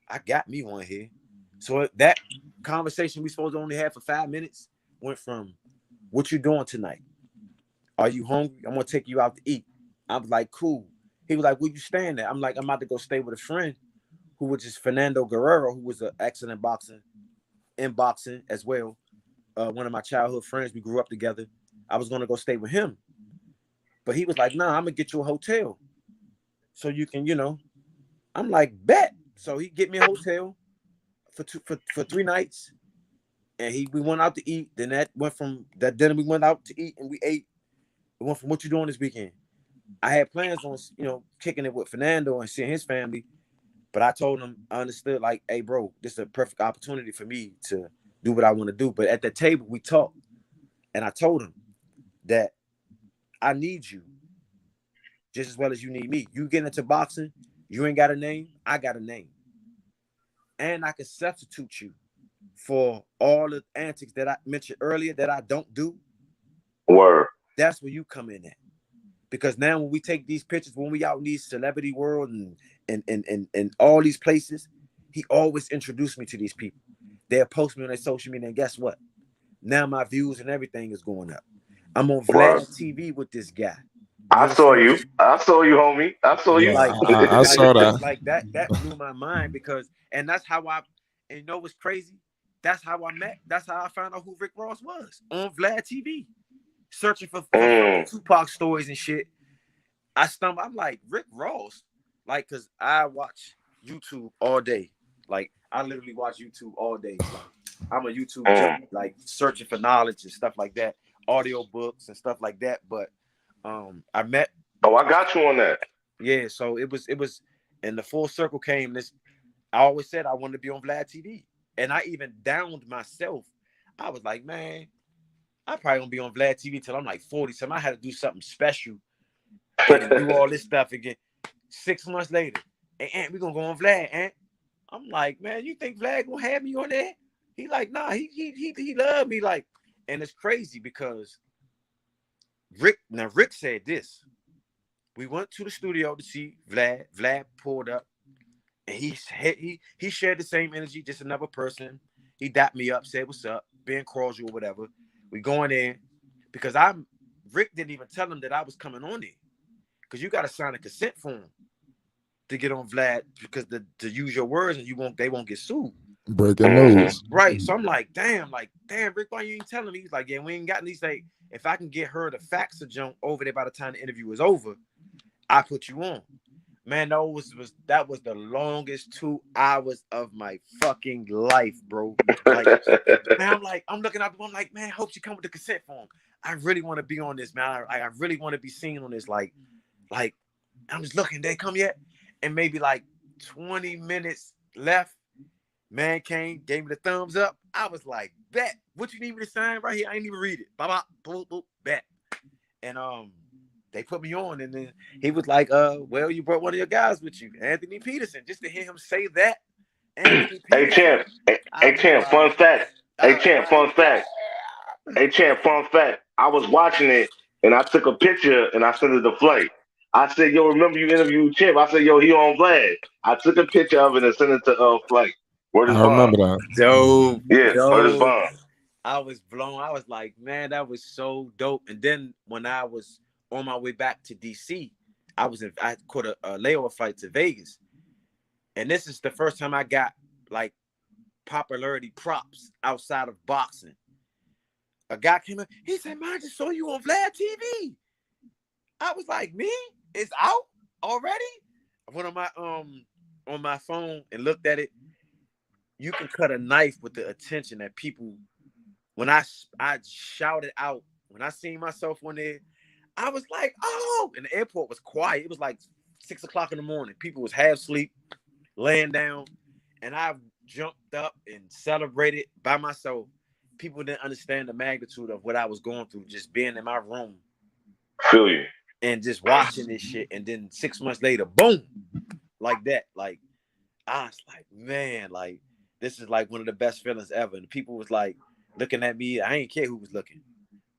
I got me one here. So that conversation we supposed to only have for 5 minutes went from, what you doing tonight? Are you hungry? I'm going to take you out to eat. I was like, cool. He was like, where you staying at? I'm like, I'm about to go stay with a friend who was just Fernando Guerrero, who was an excellent boxer in boxing as well. One of my childhood friends. We grew up together. I was going to go stay with him. But he was like, nah, I'm going to get you a hotel. So you can, I'm like, bet. So he get me a hotel for 3 nights. And we went out to eat. Then that went from that dinner we went out to eat and we ate. It went from what you doing this weekend. I had plans on, kicking it with Fernando and seeing his family. But I told him, I understood, like, hey, bro, this is a perfect opportunity for me to do what I want to do. But at the table, we talked. And I told him that I need you just as well as you need me. You get into boxing, you ain't got a name, I got a name. And I can substitute you for all the antics that I mentioned earlier that I don't do. Word. That's where you come in at. Because now when we take these pictures, when we out in these celebrity world and all these places, he always introduced me to these people. They'll post me on their social media, and guess what? Now my views and everything is going up. I'm on Vlad TV with this guy. I saw you, homie. I saw you. Yeah, I saw that. Like that blew my mind because, and that's how and you know what's crazy? That's how I found out who Rick Ross was on Vlad TV. Searching for Tupac stories and shit. I stumbled. I'm like, Rick Ross? Like, because I watch YouTube all day. Like, I literally watch YouTube all day. Like, I'm a YouTube junkie, like searching for knowledge and stuff like that. Audio books and stuff like that. But I met. Oh, I got you on that. Yeah, so it was, and the full circle came. I always said I wanted to be on Vlad TV. And I even downed myself. I was like, man, I probably gonna be on Vlad TV till I'm like 40. So I had to do something special and do all this stuff again. 6 months later, hey, Aunt, we gonna go on Vlad, Aunt. I'm like, man, you think Vlad gonna have me on there? He like, nah, he loved me, like, and it's crazy because Rick said this. We went to the studio to see Vlad. Vlad pulled up, and he shared the same energy, just another person. He dapped me up, said what's up, being cordial or whatever. We going in because Rick didn't even tell him that I was coming on there because you got to sign a consent form to get on Vlad because to use your words and they won't get sued. Breaking news. Right. So I'm like, damn, Rick, why you ain't telling me? He's like, yeah, we ain't got these. Like, if I can get her to fax a junk over there by the time the interview is over, I put you on. Man, that was the longest 2 hours of my fucking life, bro. Like, man, I'm looking up. I'm like, man, hope she come with the consent form. I really want to be on this, man. I really want to be seen on this. Like, I'm just looking. They come yet? And maybe like 20 minutes left. Man came, gave me the thumbs up. I was like, bet. What you need me to sign right here? I ain't even read it. Bop, boop, boop, bet. And they put me on, and then he was like, well, you brought one of your guys with you, Anthony Peterson. Just to hear him say that, Anthony Hey Peterson. champ, hey champ, fun fact. Hey champ, fun fact. Hey champ, fun fact. I was watching it and I took a picture and I sent it to Flay. I said, yo, remember you interviewed Champ? I said, yo, he on Vlad. I took a picture of it and sent it to Flay. Word is I bond. remember that. Dope, Yeah, word is dope. bond. I was blown. I was like, man, that was so dope. And then when I was on my way back to DC, I caught a layover flight to Vegas. And this is the first time I got like popularity props outside of boxing. A guy came in, he said, man, I just saw you on Vlad TV. I was like, me? It's out already? I went on my phone and looked at it. You can cut a knife with the attention that people. When I shouted out, when I seen myself on there, I was like, oh, and the airport was quiet. It was like 6 o'clock in the morning. People was half asleep, laying down, and I jumped up and celebrated by myself. People didn't understand the magnitude of what I was going through, just being in my room Feel you. and just watching this shit. And then 6 months later, boom, like that. Like, I was like, man, like, this is like one of the best feelings ever. And people was like, looking at me, I ain't care who was looking.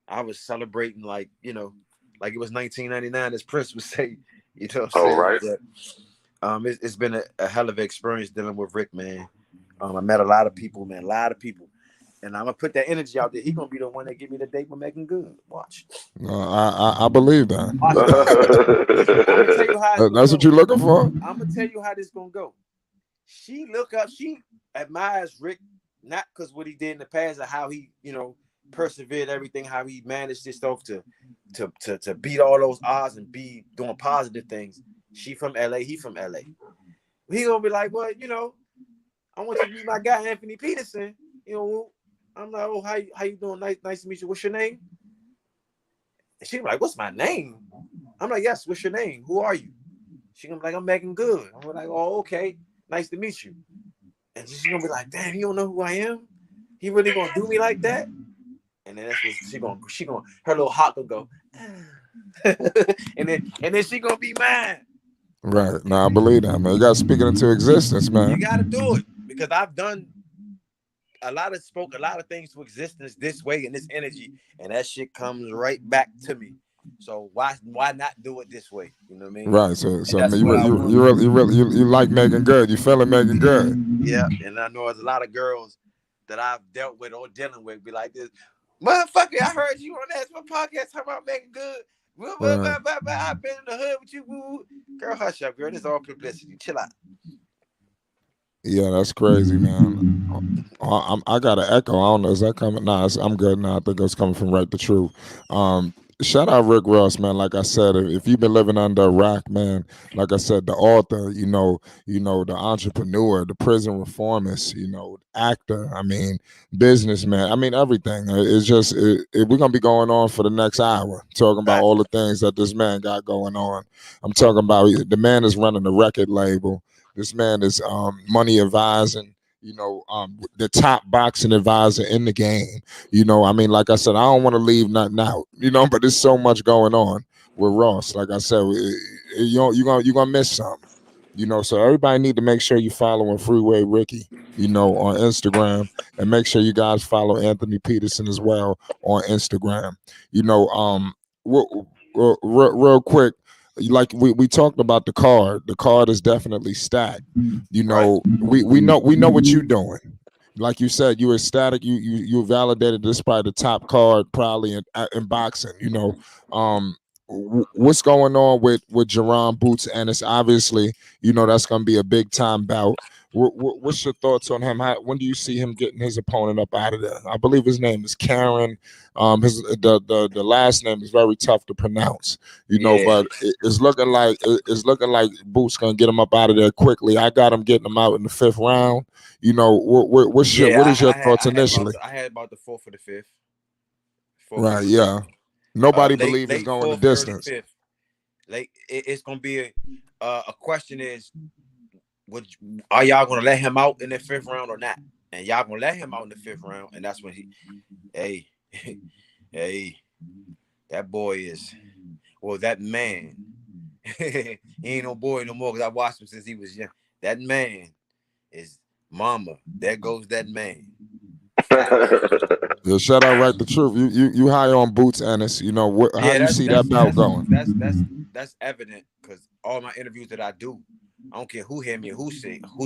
I was celebrating like it was 1999, as Prince would say. You know what I'm saying? right. But, it's been a hell of an experience dealing with Rick, man. I met a lot of people, man, a lot of people. And I'm gonna put that energy out there. He's gonna be the one that give me the date with Megan Good. Watch. I believe that. Watch. I'm gonna tell you how That's what you're looking for? I'm gonna tell you how this gonna go. She admires Rick, not because what he did in the past or how he, persevered everything, how he managed his stuff to beat all those odds and be doing positive things. She from LA, he from LA. He gonna be like, well, I want you to meet my guy Anthony Peterson. I'm like, oh, how you doing? Nice to meet you. What's your name? And she like, what's my name? I'm like, yes, what's your name? Who are you? She gonna be like, I'm Megan Good. I'm like, oh, okay. Nice to meet you. And she's gonna be like, damn, you don't know who I am? He really gonna do me like that? And then that's what she gonna her little heart gonna go, and then she gonna be mine. Right. Now I believe that, man. You gotta speak it into existence, man. You gotta do it. Because I've done spoke a lot of things to existence this way and this energy, and that shit comes right back to me. So why not do it this way? You know what I mean? Right. So you like Megan Good. You feeling Megan Good. Yeah. And I know there's a lot of girls that I've dealt with or dealing with be like this. Motherfucker, I heard you on that podcast talking about Megan Good. Right. I've been in the hood with you. Girl, hush up, girl. This is all publicity. Chill out. Yeah, that's crazy, man. I got an echo. I don't know. Is that coming? Nah, I'm good now. I think it's coming from Right the Truth. Shout out Rick Ross, man. Like I said, if you've been living under a rock, man, like I said, the author, the entrepreneur, the prison reformist, actor, businessman, everything. It's just we're gonna be going on for the next hour, talking about all the things that this man got going on. I'm talking about the man is running a record label. This man is money advising, the top boxing advisor in the game. Like I said, I don't want to leave nothing out, but there's so much going on with Ross. Like I said, you're gonna miss something. So everybody need to make sure you following Freeway Ricky, on Instagram, and make sure you guys follow Anthony Peterson as well on Instagram. Real quick, like we talked about the card is definitely stacked. We know what you're doing. Like you said, you ecstatic. You validated this probably the top card probably in boxing. What's going on with Jerron Boots, and it's obviously that's going to be a big time bout. What's your thoughts on him? When do you see him getting his opponent up out of there? I believe his name is Karen. The last name is very tough to pronounce, but it's looking like Boots gonna get him up out of there quickly. I got him getting him out in the 5th round. What is your thoughts initially? I had about the 4th or the 5th. Right, yeah. Nobody believes it's going the distance. Like it's gonna be a question is, are y'all gonna let him out in the 5th round or not? And y'all gonna let him out in the 5th round, and that's when hey, that boy is, that man, he ain't no boy no more because I watched him since he was young. That man is Mama, there goes that man. Yeah, shout out right the truth. You high on Boots, Ennis. You know how Yeah, you see that bout going? that's evident because all my interviews that I do, I don't care who hear me or who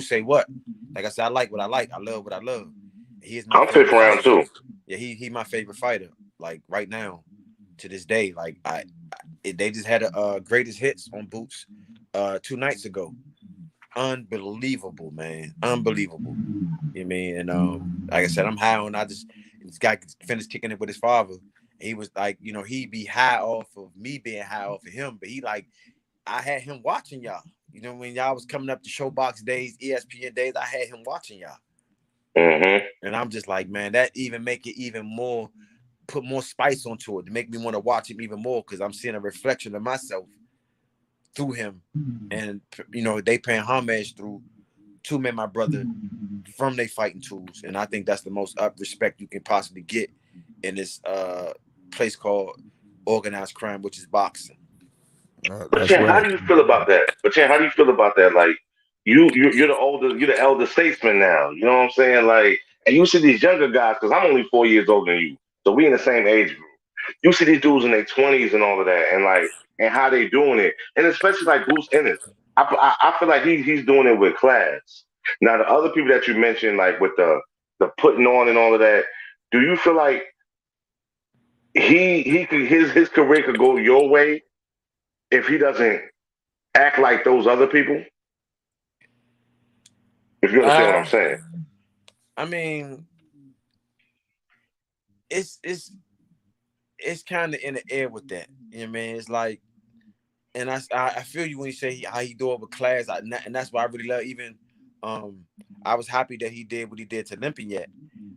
say what. Like I said, I like what I like. I love what I love. He is my I'm fifth favorite round fighter. too. Yeah, he my favorite fighter. Like right now, to this day, like they just had a greatest hits on Boots 2 nights ago. Unbelievable, man. Unbelievable. You know what I mean? And like I said, I'm high on. This guy finished kicking it with his father. He was like, he be high off of me being high off of him, but he like, I had him watching y'all. When y'all was coming up to Showbox days, ESPN days, I had him watching y'all. Mm-hmm. And I'm just like, man, that even make it even more, put more spice onto it to make me want to watch him even more because I'm seeing a reflection of myself through him. And, they paying homage to me, my brother, from they fighting tools. And I think that's the most up respect you can possibly get in this place called organized crime, which is boxing. But That's Chan, how right. do you feel about that? Like you're the elder statesman now. You know what I'm saying? Like, and you see these younger guys because I'm only 4 years older than you, so we in the same age group. You see these dudes in their 20s and all of that, and how they doing it, and especially like Bruce Ennis. I feel like he's doing it with class. Now the other people that you mentioned, like with the putting on and all of that, do you feel like he could his career could go your way if he doesn't act like those other people? If you understand what I'm Uh, saying. I mean, it's it's it's kind of in the air with that. You know what I mean? It's like, and I feel you when you say how he do it with class, and that's why I really love. Even, I was happy that he did what he did to Olympian,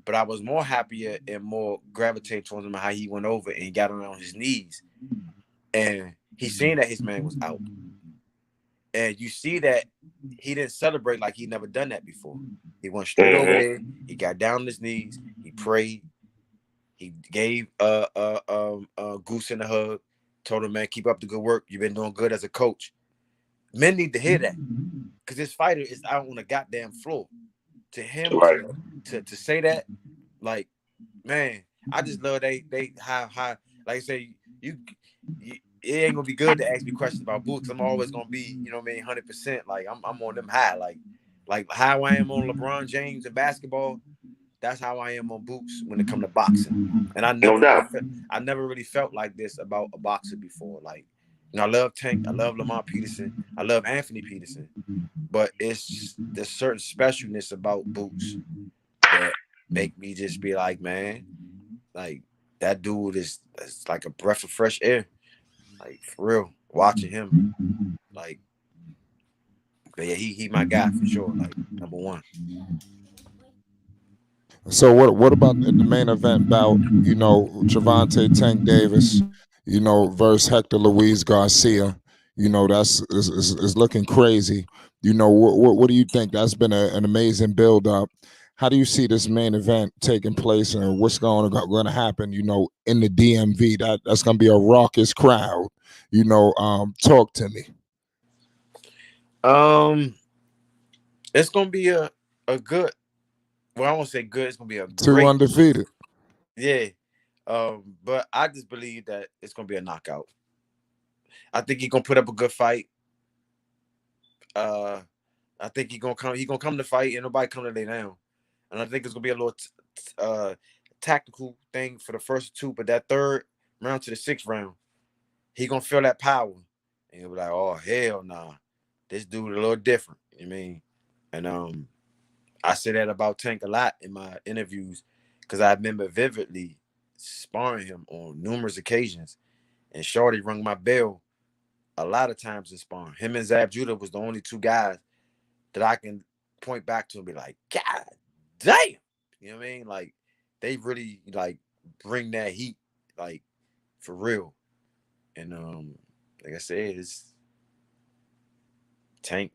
but I was more happier and more gravitated towards him how he went over and he got on his knees, and he seen that his man was out, and you see that he didn't celebrate like he never done that before. He went straight over Mm-hmm. there. He got down on his knees. He prayed. He gave Goose in a hug. Told him, man, keep up the good work. You've been doing good as a coach. Men need to hear that because this fighter is out on the goddamn floor. To him Right. to say that, like, man, I just love they how like I say you it ain't gonna be good to ask me questions about books. I'm always gonna be, 100%. Like I'm on them high, like how I am on LeBron James in basketball. That's how I am on Boots when it come to boxing. And No doubt. I never really felt like this about a boxer before. Like, I love Tank, I love Lamar Peterson, I love Anthony Peterson, but it's just there's certain specialness about Boots that make me just be like, man, like that dude is like a breath of fresh air. Like for real, watching him, like, but yeah, he my guy for sure. Like number one. So what about the main event bout? Gervonta Tank Davis, versus Hector Luis Garcia. That's is looking crazy. What do you think? That's been an amazing build up. How do you see this main event taking place, and what's going to happen? In the DMV, that's going to be a raucous crowd. Talk to me. Um, it's gonna be a good. Well, I won't say good. It's gonna be a Two great. undefeated. Yeah. But I just believe that it's gonna be a knockout. I think he's gonna put up a good fight. Uh, I think He gonna come to fight, and nobody come to lay down. And I think it's gonna be a little tactical thing for the first two, but that third round to the sixth round, he gonna feel that power, and he'll be like, "Oh hell nah, this dude a little different." You know what I mean? And I say that about Tank a lot in my interviews because I remember vividly sparring him on numerous occasions, and Shorty rung my bell a lot of times in sparring. Him and Zab Judah was the only two guys that I can point back to and be like, God damn. You know what I mean? Like, they really like bring that heat, like, for real. And like I said, it's Tank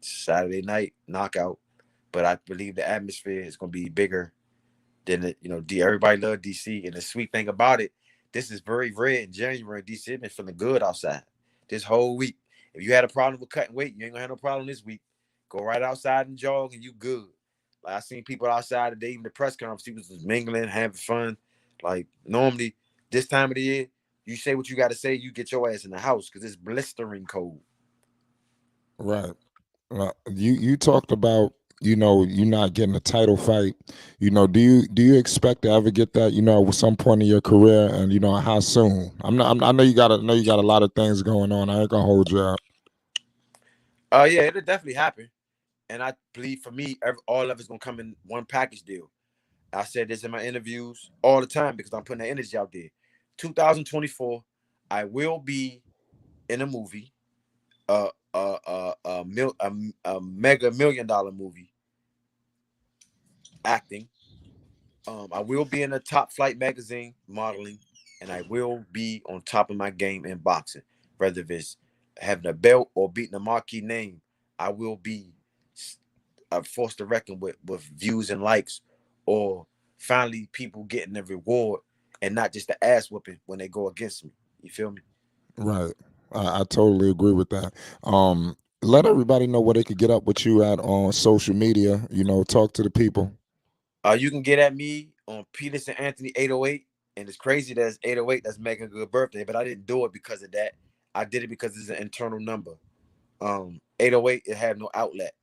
Saturday night knockout. But I believe the atmosphere is gonna be bigger than it, everybody love DC. And the sweet thing about it, this is very red in January. DC been feeling good outside this whole week. If you had a problem with cutting weight, you ain't gonna have no problem this week. Go right outside and jog, and you good. Like I seen people outside today, even the press conference, people was mingling, having fun. Like normally this time of the year, you say what you got to say, you get your ass in the house because it's blistering cold. Right. You talked about, you not getting a title fight. Do you expect to ever get that, at some point in your career, and how soon? I know you got a lot of things going on. I ain't gonna hold you up. Yeah, it'll definitely happen. And I believe for me, all of it's gonna come in one package deal. I said this in my interviews all the time because I'm putting that energy out there. 2024, I will be in a movie, a mega $1 million movie, acting. I will be in a top flight magazine modeling, and I will be on top of my game in boxing. Whether it's having a belt or beating a marquee name, I will be forced to reckon with views and likes, or finally people getting the reward and not just the ass whooping when they go against me. You feel me? Right. I totally agree with that. Let everybody know where they could get up with you at on social media. Talk to the people. You can get at me on Peterson Anthony 808, and it's crazy that it's 808 that's making a good birthday, but I didn't do it because of that. I did it because it's an internal number. 808, it had no outlet.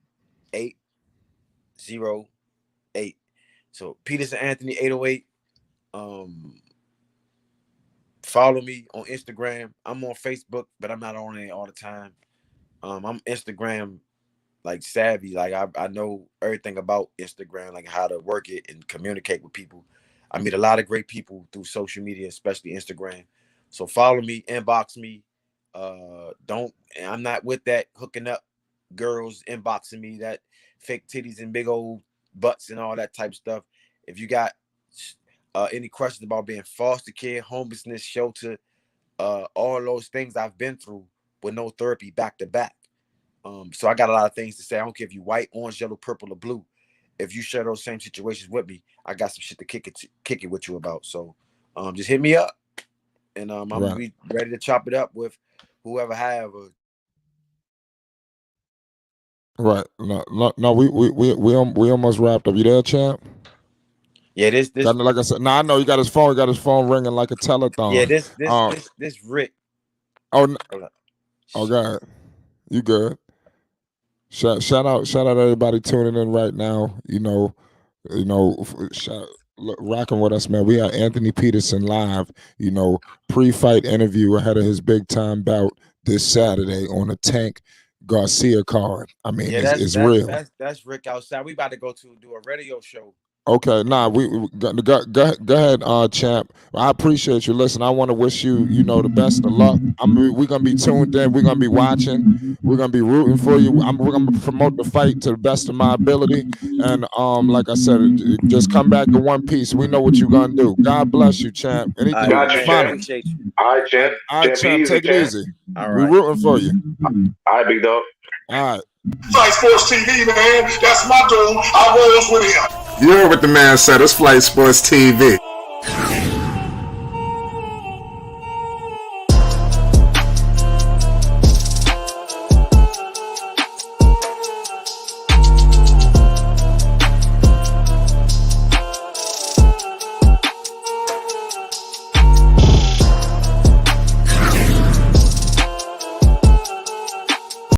808. So Peterson Anthony 808. Follow me on Instagram. I'm on Facebook, but I'm not on it all the time. I'm Instagram like savvy. Like I know everything about Instagram, like how to work it and communicate with people. I meet a lot of great people through social media, especially Instagram. So follow me, inbox me. I'm not with that hooking up girls inboxing me, that fake titties and big old butts and all that type of stuff. If you got any questions about being foster care, homelessness, shelter, all those things I've been through with no therapy back to back. So I got a lot of things to say. I don't care if you white, orange, yellow, purple, or blue. If you share those same situations with me, I got some shit to kick it with you about. So just hit me up, and I'm gonna be ready to chop it up with whoever have a. Right. No. We almost wrapped up. You there, champ? Yeah, this. Like I said, I know he got his phone. Got his phone ringing like a telethon. Yeah, this Rick. Oh, God, you good? Shout out everybody tuning in right now. Rocking with us, man. We have Anthony Peterson live. Pre-fight interview ahead of his big time bout this Saturday on a Tank Garcia card. I mean, it's real. That's Rick outside. We about to go to do a radio show. Okay, we go ahead, champ. I appreciate you. Listen, I want to wish you, the best of luck. We're gonna be tuned in. We're gonna be watching. We're gonna be rooting for you. We're gonna promote the fight to the best of my ability. And like I said, just come back in one piece. We know what you're gonna do. God bless you, champ. Anything Appreciate you. All right, champ. All right, champ. Take it easy. All right. We're rooting for you. All right, big dog. All right. Flight Sports TV, man. That's my dude. I rolls with him. You heard what the man said. It's Flight Sports TV.